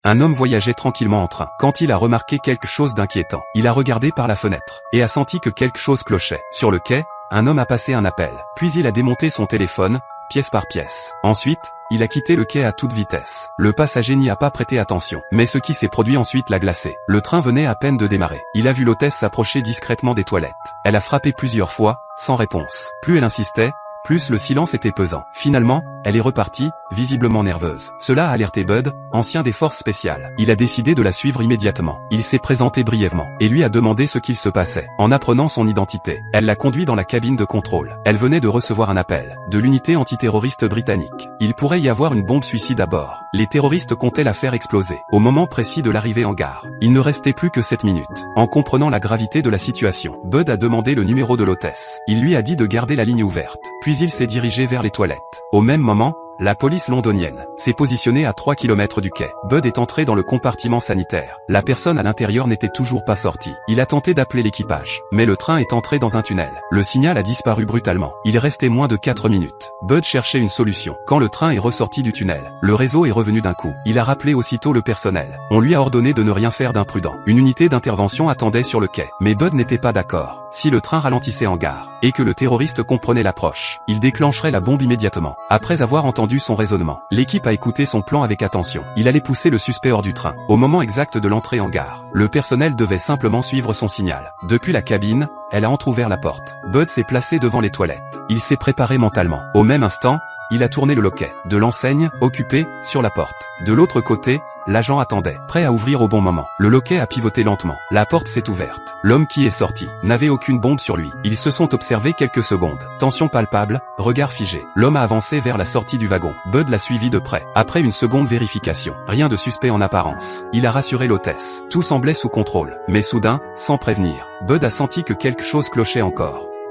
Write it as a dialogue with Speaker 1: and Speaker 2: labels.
Speaker 1: Un homme voyageait tranquillement en train. Quand il a remarqué quelque chose d'inquiétant, il a regardé par la fenêtre, et a senti que quelque chose clochait. Sur le quai, un homme a passé un appel. Puis il a démonté son téléphone, pièce par pièce. Ensuite, il a quitté le quai à toute vitesse. Le passager n'y a pas prêté attention. Mais ce qui s'est produit ensuite l'a glacé. Le train venait à peine de démarrer. Il a vu l'hôtesse s'approcher discrètement des toilettes. Elle a frappé plusieurs fois, sans réponse. Plus elle insistait, plus le silence était pesant. Finalement, elle est repartie, visiblement nerveuse. Cela a alerté Bud, ancien des forces spéciales. Il a décidé de la suivre immédiatement. Il s'est présenté brièvement, et lui a demandé ce qu'il se passait. En apprenant son identité, elle l'a conduit dans la cabine de contrôle. Elle venait de recevoir un appel, de l'unité antiterroriste britannique. Il pourrait y avoir une bombe suicide à bord. Les terroristes comptaient la faire exploser, au moment précis de l'arrivée en gare. Il ne restait plus que 7 minutes. En comprenant la gravité de la situation, Bud a demandé le numéro de l'hôtesse. Il lui a dit de garder la ligne ouverte. Puis il s'est dirigé vers les toilettes. Au même moment, la police londonienne s'est positionnée à 3 km du quai. Bud est entré dans le compartiment sanitaire. La personne à l'intérieur n'était toujours pas sortie. Il a tenté d'appeler l'équipage, mais le train est entré dans un tunnel. Le signal a disparu brutalement. Il restait moins de 4 minutes. Bud cherchait une solution. Quand le train est ressorti du tunnel, le réseau est revenu d'un coup. Il a rappelé aussitôt le personnel. On lui a ordonné de ne rien faire d'imprudent. Une unité d'intervention attendait sur le quai. Mais Bud n'était pas d'accord. Si le train ralentissait en gare, et que le terroriste comprenait l'approche, il déclencherait la bombe immédiatement. Après avoir entendu son raisonnement, l'équipe a écouté son plan avec attention. Il allait pousser le suspect hors du train. Au moment exact de l'entrée en gare, le personnel devait simplement suivre son signal. Depuis la cabine, elle a entrouvert la porte. Bud s'est placé devant les toilettes. Il s'est préparé mentalement. Au même instant, il a tourné le loquet de l'enseigne, occupée, sur la porte. De l'autre côté, l'agent attendait, prêt à ouvrir au bon moment. Le loquet a pivoté lentement. La porte s'est ouverte. L'homme qui est sorti n'avait aucune bombe sur lui. Ils se sont observés quelques secondes. Tension palpable, regard figé. L'homme a avancé vers la sortie du wagon. Bud l'a suivi de près. Après une seconde vérification, rien de suspect en apparence. Il a rassuré l'hôtesse. Tout semblait sous contrôle. Mais soudain, sans prévenir, Bud a senti que quelque chose clochait encore.